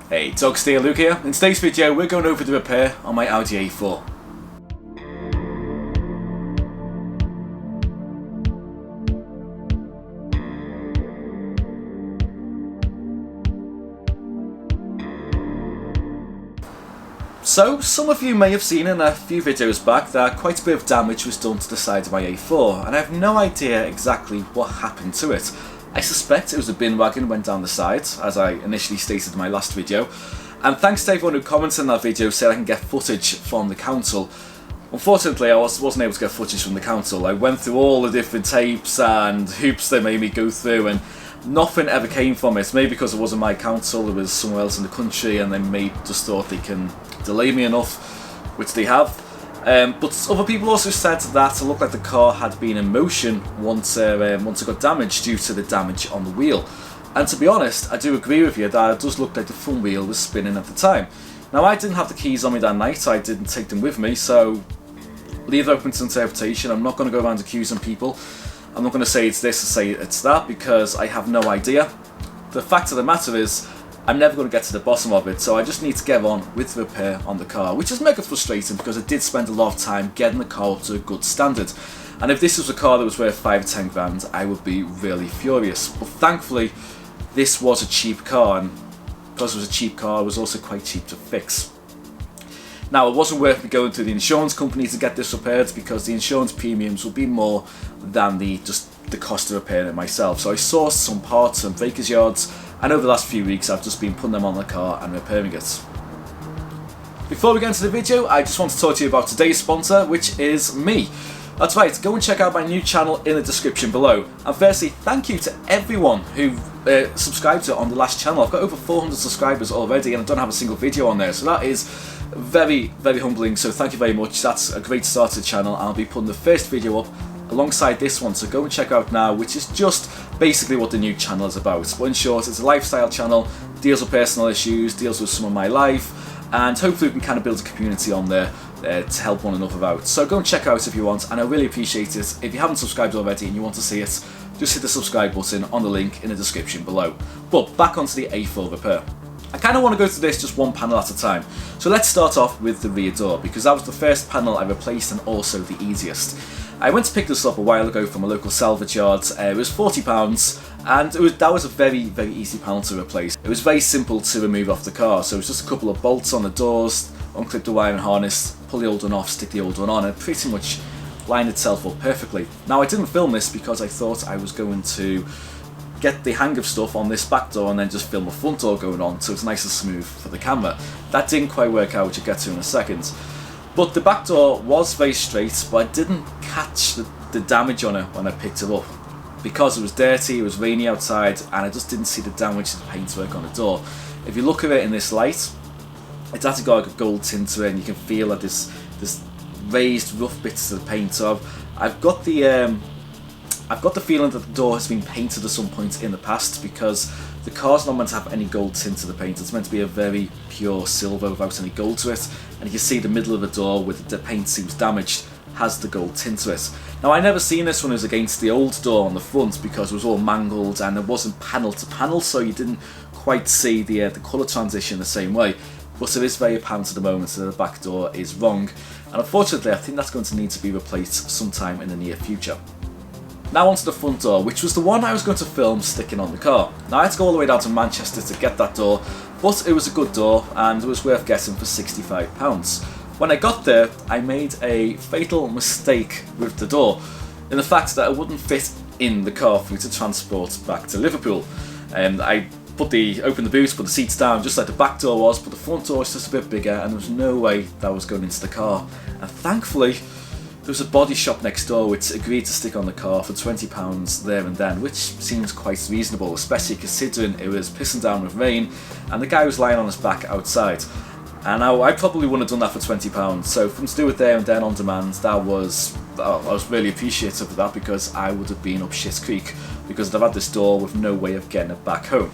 Hey, Dog Steer Luke here. In today's video we're going over the repair on my Audi A4. So, some of you may have seen in a few videos back that quite a bit of damage was done to the side of my A4, and I have no idea exactly what happened to it. I suspect it was a bin wagon went down the side, as I initially stated in my last video, and thanks to everyone who commented in that video saying I can get footage from the council. Unfortunately I wasn't able to get footage from the council. I went through all the different tapes and hoops they made me go through and nothing ever came from it. Maybe because it wasn't my council, it was somewhere else in the country and they may just thought they can delay me enough, which they have. But other people also said that it looked like the car had been in motion once it got damaged due to the damage on the wheel. And to be honest, I do agree with you that it does look like the front wheel was spinning at the time. Now I didn't have the keys on me that night, I didn't take them with me, so leave it open to interpretation. I'm not going to go around accusing people. I'm not going to say it's this or say it's that because I have no idea. The fact of the matter is, I'm never going to get to the bottom of it, so I just need to get on with the repair on the car, which is mega frustrating because I did spend a lot of time getting the car up to a good standard. And if this was a car that was worth 5 or 10 grand, I would be really furious. But thankfully, this was a cheap car, and because it was a cheap car, it was also quite cheap to fix. Now, it wasn't worth me going to the insurance company to get this repaired because the insurance premiums would be more than the cost of repairing it myself. So I sourced some parts from breakers yards, and over the last few weeks I've just been putting them on the car and repairing it. Before we get into the video, I just want to talk to you about today's sponsor, which is me. That's right, go and check out my new channel in the description below. And firstly, thank you to everyone who subscribed to it on the last channel. I've got over 400 subscribers already and I don't have a single video on there, so that is very, very humbling, so thank you very much. That's a great start to the channel. I'll be putting the first video up alongside this one, so go and check out now, which is just basically what the new channel is about. But in short, it's a lifestyle channel, deals with personal issues, deals with some of my life, and hopefully we can kind of build a community on there to help one another out. So go and check out if you want, and I really appreciate it. If you haven't subscribed already and you want to see it, just hit the subscribe button on the link in the description below. But back onto the A4 repair. I kind of want to go through this just one panel at a time. So let's start off with the rear door, because that was the first panel I replaced and also the easiest. I went to pick this up a while ago from a local salvage yard. It was £40 and that was a very, very easy panel to replace. It was very simple to remove off the car, so it was just a couple of bolts on the doors, unclip the wiring harness, pull the old one off, stick the old one on, and it pretty much lined itself up perfectly. Now I didn't film this because I thought I was going to get the hang of stuff on this back door and then just film the front door going on so it's nice and smooth for the camera. That didn't quite work out, which I'll get to in a second. But the back door was very straight, but I didn't catch the damage on it when I picked it up. Because it was dirty, it was rainy outside, and I just didn't see the damage to the paintwork on the door. If you look at it in this light, it's actually got like a gold tint to it, and you can feel that this raised rough bits of the paint. So I've got the feeling that the door has been painted at some point in the past, because the car's not meant to have any gold tint to the paint. It's meant to be a very pure silver without any gold to it, and you can see the middle of the door where the paint seems damaged has the gold tint to it. Now I never seen this when it was against the old door on the front because it was all mangled and it wasn't panel to panel, so you didn't quite see the colour transition the same way. But it is very apparent at the moment that the back door is wrong, and unfortunately I think that's going to need to be replaced sometime in the near future. Now onto the front door, which was the one I was going to film sticking on the car. Now I had to go all the way down to Manchester to get that door, but it was a good door and it was worth getting for £65. When I got there, I made a fatal mistake with the door, in the fact that it wouldn't fit in the car for me to transport back to Liverpool. I opened the boot, put the seats down just like the back door was, but the front door was just a bit bigger and there was no way that was going into the car. And thankfully, there was a body shop next door which agreed to stick on the car for £20 there and then, which seems quite reasonable, especially considering it was pissing down with rain and the guy was lying on his back outside. And I probably wouldn't have done that for £20, so for him to do it there and then on demand, I was really appreciative of that, because I would have been up shit creek because I've had this door with no way of getting it back home.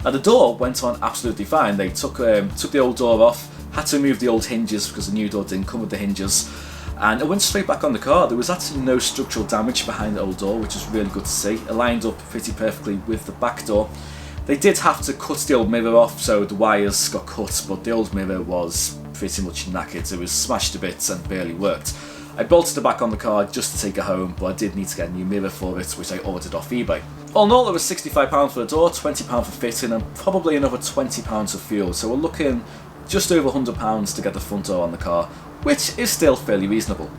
Now the door went on absolutely fine. They took the old door off, had to remove the old hinges because the new door didn't come with the hinges, and it went straight back on the car. There was actually no structural damage behind the old door, which is really good to see. It lined up pretty perfectly with the back door. They did have to cut the old mirror off, so the wires got cut, but the old mirror was pretty much knackered. It was smashed to bits and barely worked. I bolted it back on the car just to take it home, but I did need to get a new mirror for it, which I ordered off eBay. All in all, it was £65 for the door, £20 for fitting, and probably another £20 of fuel, so we're looking just over £100 to get the front door on the car, which is still fairly reasonable.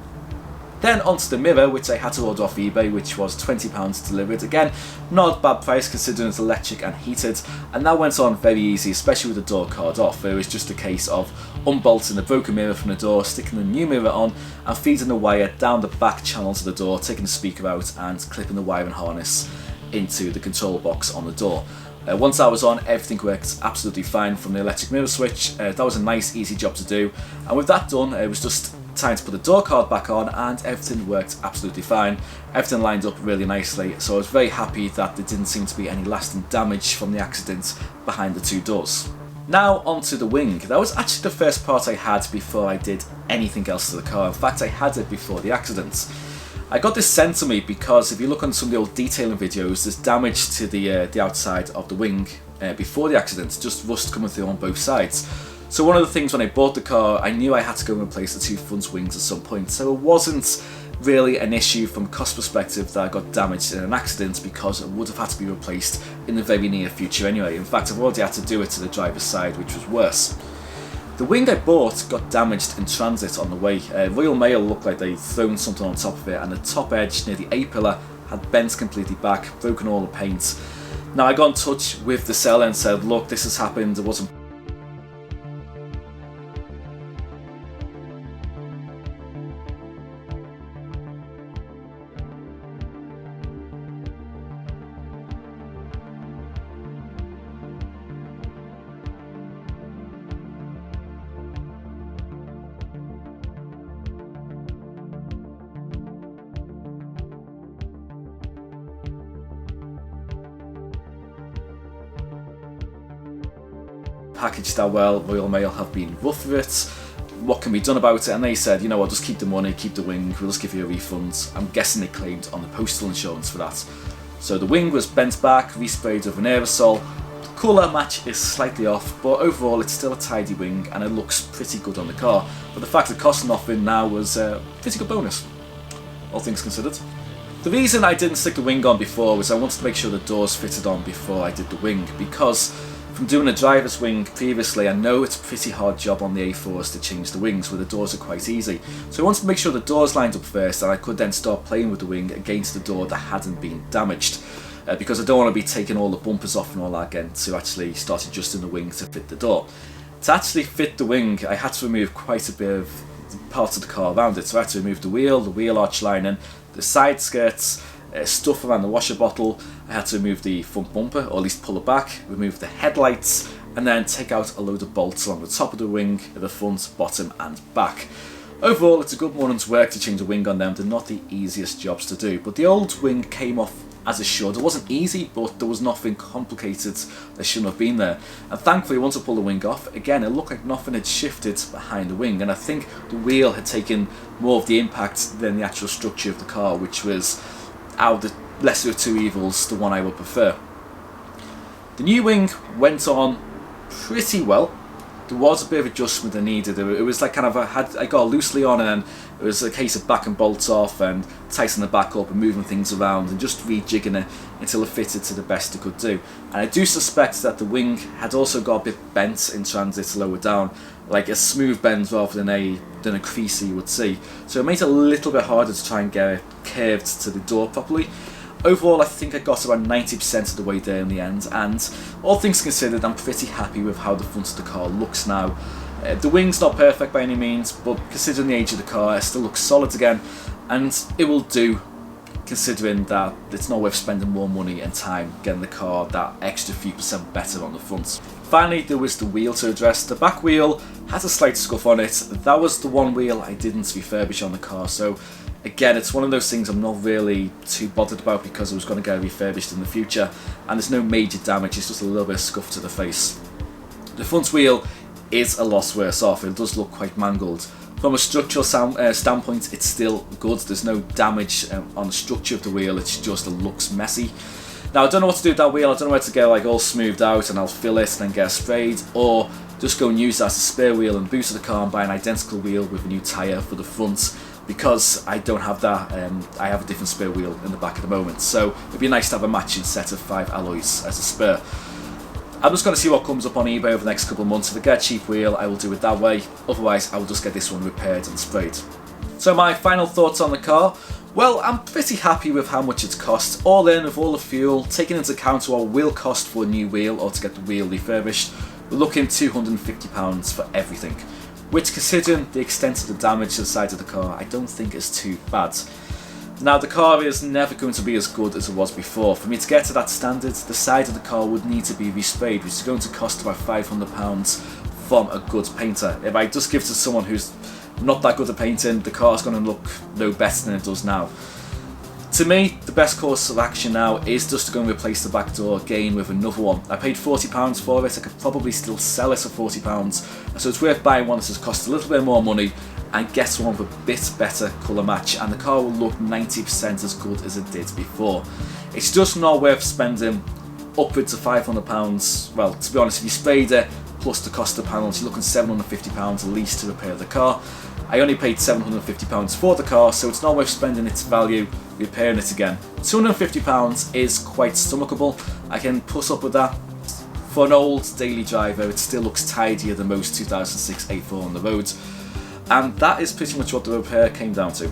Then onto the mirror, which I had to order off eBay, which was £20 delivered. Again, not a bad price considering it's electric and heated, and that went on very easy, especially with the door card off. It was just a case of unbolting the broken mirror from the door, sticking the new mirror on, and feeding the wire down the back channels of the door, taking the speaker out and clipping the wiring harness into the control box on the door. Once that was on, everything worked absolutely fine from the electric mirror switch. That was a nice, easy job to do, and with that done, it was just time to put the door card back on, and everything worked absolutely fine. Everything lined up really nicely, so I was very happy that there didn't seem to be any lasting damage from the accident behind the two doors. Now onto the wing. That was actually the first part I had before I did anything else to the car. In fact, I had it before the accident. I got this sent to me because if you look on some of the old detailing videos, there's damage to the outside of the wing before the accident, just rust coming through on both sides. So one of the things when I bought the car, I knew I had to go and replace the two front wings at some point, so it wasn't really an issue from a cost perspective that I got damaged in an accident, because it would have had to be replaced in the very near future anyway. In fact, I've already had to do it to the driver's side, which was worse. The wing I bought got damaged in transit on the way. Royal Mail looked like they'd thrown something on top of it, and the top edge near the A-pillar had bent completely back, broken all the paint. Now I got in touch with the seller and said, look, this has happened, it wasn't packaged that well. Royal Mail have been rough with it. What can be done about it? And they said, you know what, just keep the money, keep the wing, we'll just give you a refund. I'm guessing they claimed on the postal insurance for that. So the wing was bent back, resprayed with an aerosol. The colour match is slightly off, but overall it's still a tidy wing and it looks pretty good on the car. But the fact it cost nothing now was a pretty good bonus, all things considered. The reason I didn't stick the wing on before was I wanted to make sure the doors fitted on before I did the wing, because from doing a driver's wing previously, I know it's a pretty hard job on the A4s to change the wings, where the doors are quite easy. So I wanted to make sure the doors lined up first, and I could then start playing with the wing against the door that hadn't been damaged. Because I don't want to be taking all the bumpers off and all that again to actually start adjusting the wing to fit the door. To actually fit the wing, I had to remove quite a bit of parts of the car around it. So I had to remove the wheel arch lining, the side skirts, stuff around the washer bottle. I had to remove the front bumper, or at least pull it back, remove the headlights, and then take out a load of bolts along the top of the wing, at the front, bottom and back. Overall, it's a good morning's work to change a wing on them. They're not the easiest jobs to do, but the old wing came off as it should. It wasn't easy, but there was nothing complicated that shouldn't have been there. And thankfully, once I pulled the wing off, again, it looked like nothing had shifted behind the wing, and I think the wheel had taken more of the impact than the actual structure of the car, which was, out of the lesser of two evils, the one I would prefer. The new wing went on pretty well. There was a bit of adjustment I needed. It was like kind of I got it loosely on, and then it was a case of backing bolts off and tightening the back up and moving things around and just rejigging it until it fitted to the best it could do. And I do suspect that the wing had also got a bit bent in transit lower down, like a smooth bend rather than a crease you would see. So it made it a little bit harder to try and get it curved to the door properly. Overall, I think I got about 90% of the way there in the end, and all things considered, I'm pretty happy with how the front of the car looks now. The wing's not perfect by any means, but considering the age of the car, it still looks solid again, and it will do, considering that it's not worth spending more money and time getting the car that extra few percent better on the front. Finally, there was the wheel to address. The back wheel has a slight scuff on it. That was the one wheel I didn't refurbish on the car, so again, it's one of those things I'm not really too bothered about because I was going to get it refurbished in the future, and there's no major damage, it's just a little bit of scuff to the face. The front wheel is a lot worse off. It does look quite mangled. From a structural standpoint, it's still good. There's no damage on the structure of the wheel, it's just it looks messy. Now I don't know what to do with that wheel. I don't know whether to get like all smoothed out and I'll fill it and then get sprayed, or just go and use that as a spare wheel and boot to the car and buy an identical wheel with a new tyre for the front, because I don't have that. I have a different spare wheel in the back at the moment, so it'd be nice to have a matching set of 5 alloys as a spare. I'm just going to see what comes up on eBay over the next couple of months. If I get a cheap wheel, I will do it that way. Otherwise, I will just get this one repaired and sprayed. So my final thoughts on the car. Well, I'm pretty happy with how much it's cost. All in, with all the fuel, taking into account what it will cost for a new wheel or to get the wheel refurbished, we're looking £250 for everything. Which, considering the extent of the damage to the side of the car, I don't think is too bad. Now, the car is never going to be as good as it was before. For me to get to that standard, the side of the car would need to be resprayed, which is going to cost about £500 from a good painter. If I just give it to someone who's not that good at painting, the car's going to look no better than it does now. To me, the best course of action now is just to go and replace the back door again with another one. I paid £40 for it. I could probably still sell it for £40, so it's worth buying one that has cost a little bit more money and get one with a bit better colour match, and the car will look 90% as good as it did before. It's just not worth spending upwards of £500. Well, to be honest, if you sprayed it plus the cost of panels, you're looking £750 at least to repair the car. I only paid £750 for the car, so it's not worth spending its value repairing it again. £250 is quite stomachable. I can put up with that. For an old daily driver, it still looks tidier than most 2006 A4 on the road. And that is pretty much what the repair came down to.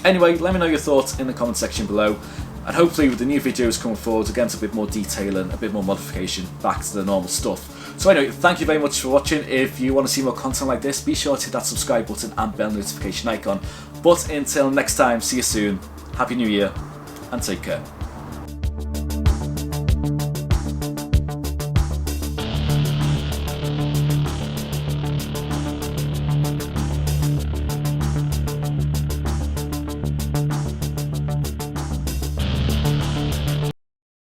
Anyway, let me know your thoughts in the comment section below, and hopefully with the new videos coming forward, again, a bit more detail and a bit more modification back to the normal stuff. So anyway, thank you very much for watching. If you want to see more content like this, be sure to hit that subscribe button and bell notification icon. But until next time, see you soon, Happy New Year, and take care.